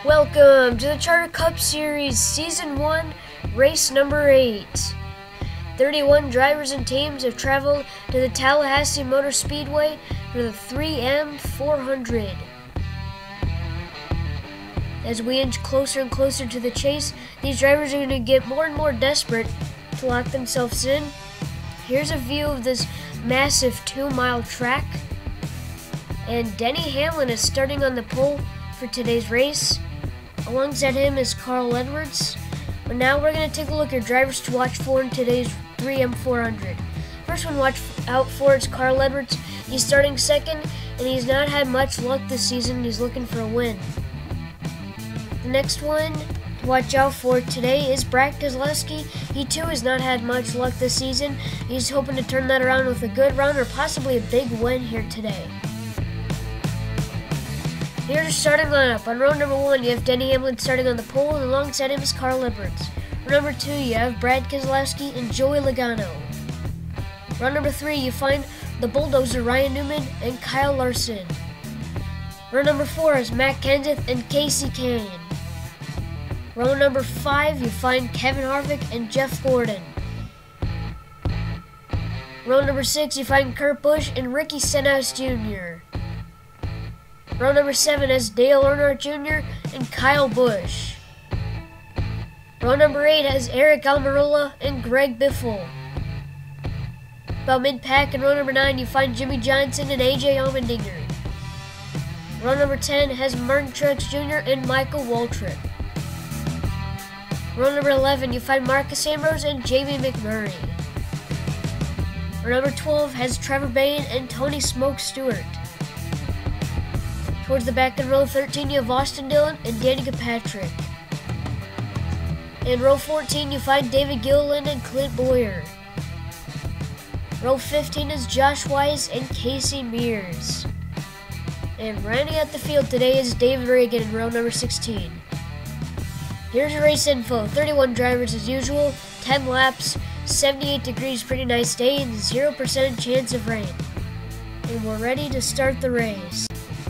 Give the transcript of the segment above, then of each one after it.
Welcome to the Charter Cup Series Season 1, Race Number 8. 31 drivers and teams have traveled to the Tallahassee Motor Speedway for the 3M 400. As we inch closer and closer to the chase, these drivers are going to get more and more desperate to lock themselves in. Here's a view of this massive 2-mile track. And Denny Hamlin is starting on the pole for today's race. Alongside him is Carl Edwards. But now we're going to take a look at drivers to watch for in today's 3M 400. First one to watch out for is Carl Edwards. He's starting second, and he's not had much luck this season. He's looking for a win. The next one to watch out for today is Brad Keselowski. He too has not had much luck this season. He's hoping to turn that around with a good run or possibly a big win here today. Here's your starting lineup. On row number 1, you have Denny Hamlin starting on the pole, and alongside him is Carl Edwards. Row number 2, you have Brad Keselowski and Joey Logano. Row number 3, you find the bulldozer Ryan Newman and Kyle Larson. Row number 4 is Matt Kenseth and Kasey Kahne. Row number 5, you find Kevin Harvick and Jeff Gordon. Row number 6, you find Kurt Busch and Ricky Stenhouse Jr. Row number 7 has Dale Earnhardt Jr. and Kyle Busch. Row number 8 has Eric Almirola and Greg Biffle. About mid-pack in row number 9, you find Jimmy Johnson and AJ Allmendinger. Row number 10 has Martin Truex Jr. and Michael Waltrip. Row number 11, you find Marcus Ambrose and Jamie McMurray. Row number 12 has Trevor Bayne and Tony Smoke Stewart. Towards the back in row 13, you have Austin Dillon and Danica Patrick. In row 14, you find David Gilliland and Clint Bowyer. Row 15 is Josh Wise and Casey Mears. And rounding out the field today is David Reagan in row number 16. Here's your race info. 31 drivers as usual, 10 laps, 78 degrees, pretty nice day, and 0% chance of rain. And we're ready to start the race.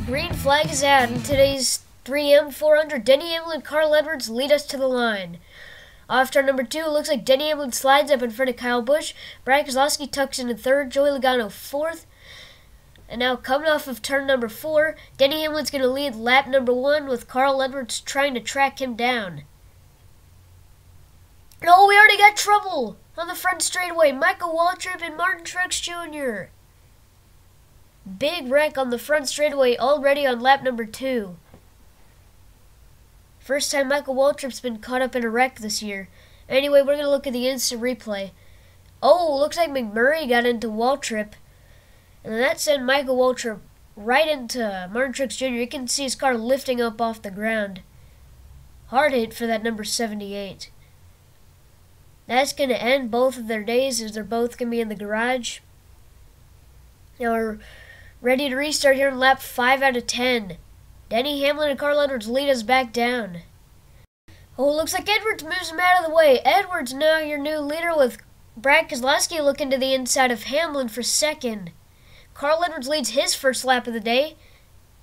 Green flag is out in today's 3M 400. Denny Hamlin and Carl Edwards lead us to the line. Off turn number 2, it looks like Denny Hamlin slides up in front of Kyle Busch. Brad Keselowski tucks into 3rd, Joey Logano 4th. And now coming off of turn number 4, Denny Hamlin's going to lead lap number 1 with Carl Edwards trying to track him down. No, we already got trouble on the front straightaway. Michael Waltrip and Martin Truex Jr. Big wreck on the front straightaway already on lap number 2. First time Michael Waltrip's been caught up in a wreck this year. Anyway, we're going to look at the instant replay. Oh, looks like McMurray got into Waltrip. And that sent Michael Waltrip right into Martin Truex Jr. You can see his car lifting up off the ground. Hard hit for that number 78. That's going to end both of their days as they're both going to be in the garage. Now we're ready to restart here in lap 5 out of 10. Denny Hamlin and Carl Edwards lead us back down. Oh, looks like Edwards moves him out of the way. Edwards now your new leader with Brad Keselowski looking to the inside of Hamlin for second. Carl Edwards leads his first lap of the day.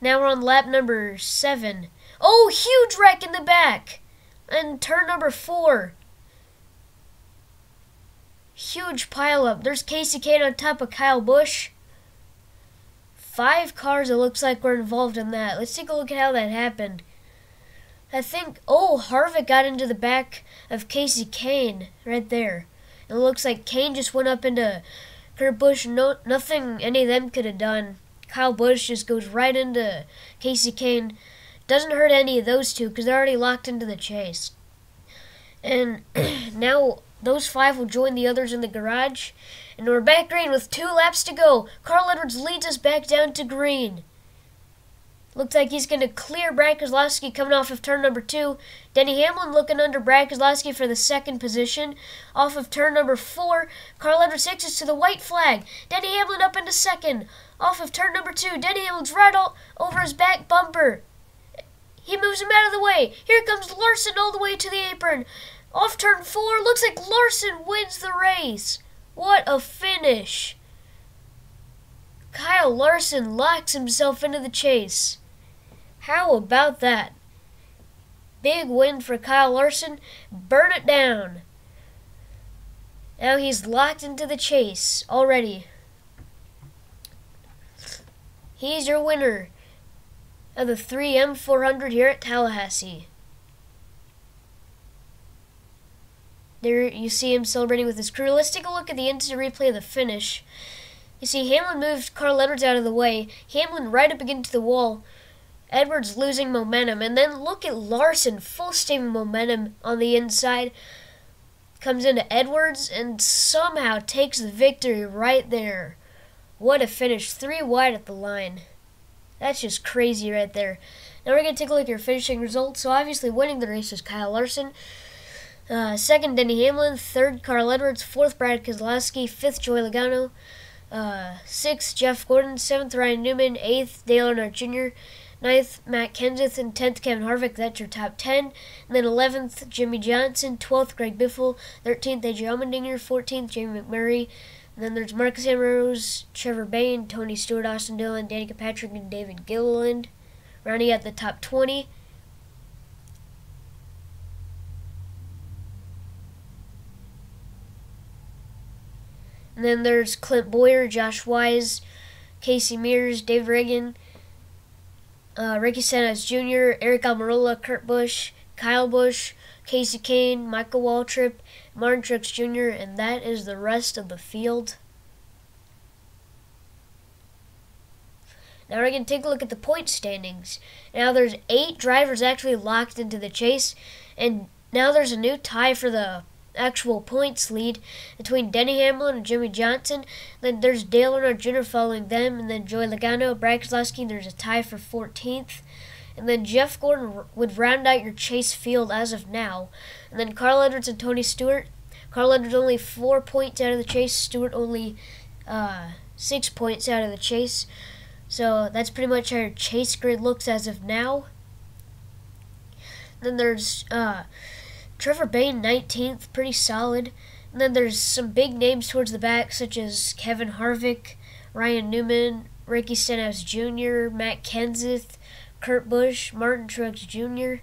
Now we're on lap number 7. Oh, huge wreck in the back. And turn number 4. Huge pileup. There's Kasey Kahne on top of Kyle Busch. 5 cars, it looks like, were involved in that. Let's take a look at how that happened. I think, Harvick got into the back of Kasey Kahne right there. It looks like Kahne just went up into Kurt Busch. Nothing any of them could have done. Kyle Busch just goes right into Kasey Kahne. Doesn't hurt any of those two because they're already locked into the chase. And now those 5 will join the others in the garage. And we're back green with 2 laps to go. Carl Edwards leads us back down to green. Looks like he's going to clear Brad Keselowski coming off of turn number 2. Denny Hamlin looking under Brad Keselowski for the 2nd position. Off of turn number 4, Carl Edwards takes us to the white flag. Denny Hamlin up into 2nd. Off of turn number 2, Denny Hamlin's right all over his back bumper. He moves him out of the way. Here comes Larson all the way to the apron. Off turn 4, looks like Larson wins the race. What a finish. Kyle Larson locks himself into the chase. How about that? big win for Kyle Larson. Burn it down. Now he's locked into the chase already. He's your winner of the 3M400 here at Tallahassee. There you see him celebrating with his crew. Let's take a look at the instant replay of the finish. You see Hamlin moved Carl Edwards out of the way. Hamlin right up against the wall. Edwards losing momentum. And then look at Larson, full steam momentum on the inside. Comes into Edwards and somehow takes the victory right there. What a finish. 3 wide at the line. That's just crazy right there. Now we're going to take a look at your finishing results. So obviously winning the race was Kyle Larson. Second, Denny Hamlin. Third, Carl Edwards. Fourth, Brad Keselowski. Fifth, Joey Logano. Sixth, Jeff Gordon. Seventh, Ryan Newman. Eighth, Dale Earnhardt Jr. Ninth, Matt Kenseth. And 10th, Kevin Harvick. That's your top 10. And then 11th, Jimmy Johnson. 12th, Greg Biffle. 13th, AJ Allmendinger. 14th, Jamie McMurray. And then there's Marcus Ambrose, Trevor Bayne, Tony Stewart, Austin Dillon, Danica Patrick, and David Gilliland. Rounding out the top 20. And then there's Clint Boyer, Josh Wise, Casey Mears, Dave Reagan, Ricky Stenhouse Jr., Eric Almirola, Kurt Busch, Kyle Busch, Casey Kane, Michael Waltrip, Martin Truex Jr., and that is the rest of the field. Now we're going to take a look at the point standings. Now there's 8 drivers actually locked into the chase, and now there's a new tie for the actual points lead between Denny Hamlin and Jimmy Johnson. Then there's Dale Earnhardt Jr. following them, and then Joey Logano, Brad Keselowski. There's a tie for 14th. And then Jeff Gordon would round out your chase field as of now. And then Carl Edwards and Tony Stewart. Carl Edwards only 4 points out of the chase. Stewart only 6 points out of the chase. So that's pretty much how your chase grid looks as of now. Then there's Trevor Bayne, 19th, pretty solid. And then there's some big names towards the back, such as Kevin Harvick, Ryan Newman, Ricky Stenhouse Jr., Matt Kenseth, Kurt Busch, Martin Truex Jr.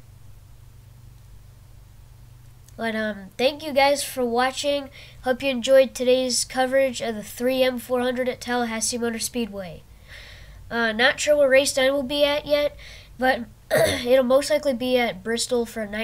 But thank you guys for watching. Hope you enjoyed today's coverage of the 3M400 at Tallahassee Motor Speedway. Not sure what race time we'll be at yet, but it'll most likely be at Bristol for a night